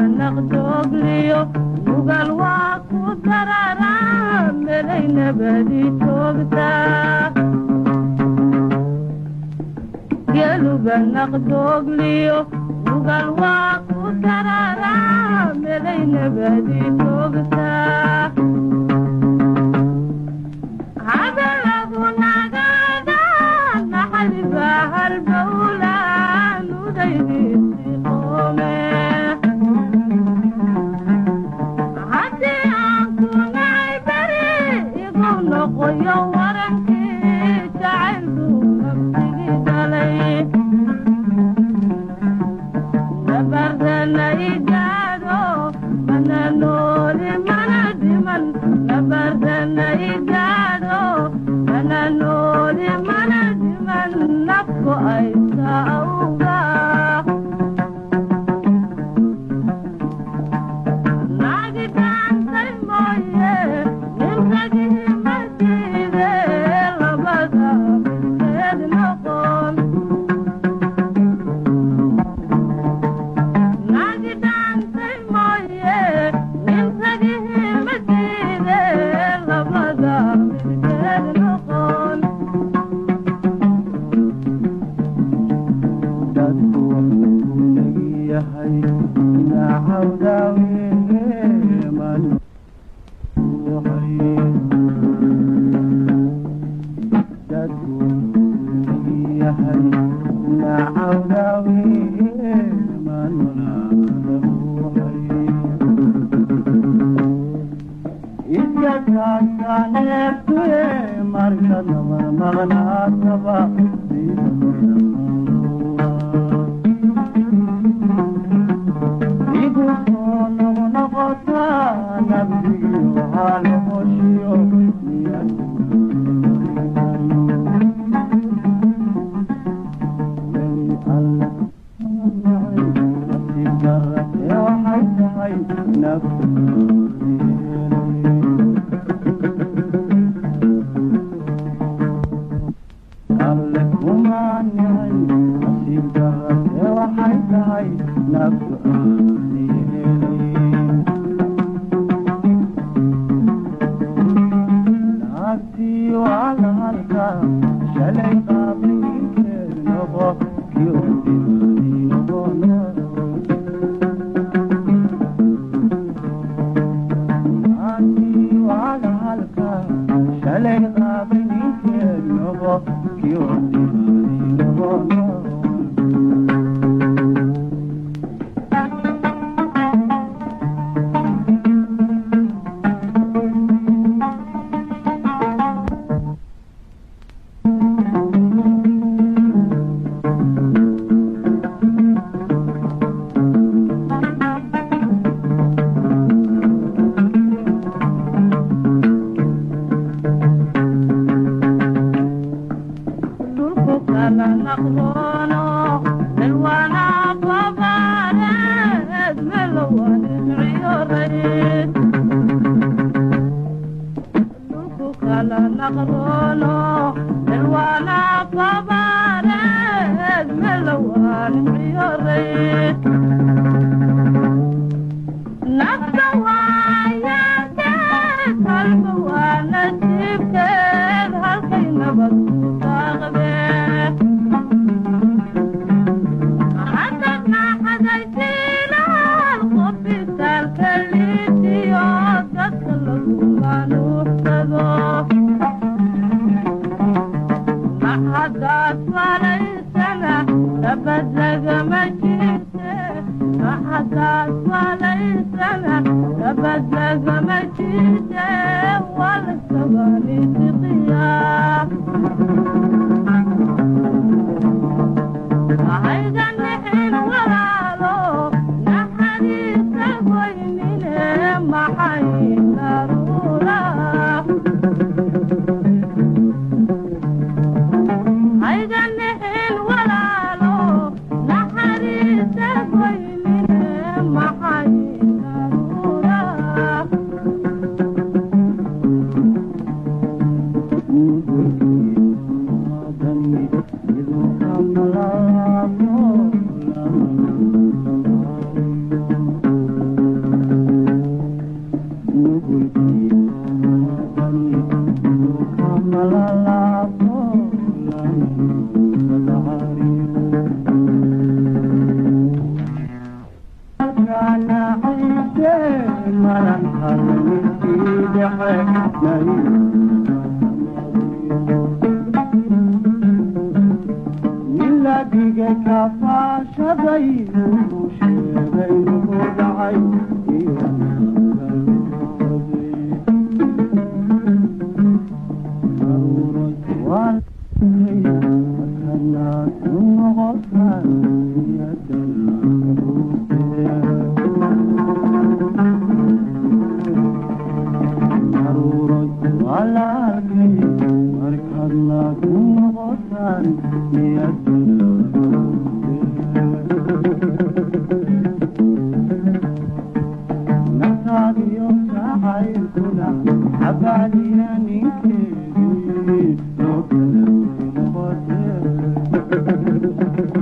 naqdogliyo nugal waa ku darara melay nabadi joogtaa geluba naqdogliyo nugal waa ku darara melay nabadi joogtaa hadalagu nagada naxariba halbawla nudaydiisi qoome haddii aan ku nacay beri igu noqoyo warankii jacaylku nafsigii dhalay nabardana igaado mana nooli mana dhiman nabardana igaado mana nooli mana dhiman nafku aysa awga naagitaansay mooye ninkagii martiide labada midkeed noqon naagitaansay mooye ninkagii martiide labada midkeed noqon dadku wuxuu leeyahay nacawdaaweeman dadku leeyahay nacawdaaweeman iska kaasaaneebtuye markadaba maqnaataba igu soo noqnoqotaa nabdigiyo halmoshiyo waxay tahay naftu alle kumaanyahay nasiib darate waxay tahay naftu naagtii waa la halkaa shalay qaabinkeed noqo kii u dhimay noqono naagtii waa la halkaa shalay qaabinkeed noqo kii u dhimay noqono dhulku kala naqdoono dalwana babaareed melowanisciyorayd dhulku kala naqdoono dalwana babaareed melowanisciyorayd nafta waayaanteed halka waa nasiibkeed halkay nabad ku daaqdee haddad naxadaysiinaan qofitaalka liitiyo dadka laguma nuuxsado maxadaad falaysana nabad lagama jirte maxadaad falaysana nabad lagama jirte waa lasabanisiqiyaa hayga nixin walaalo naxariista goynine maxay daruura hayga nixin walaalo naxariista goynine maxay daruura labiga kafaashaday uu sheegay wuxuu dhacay iyo Thank you.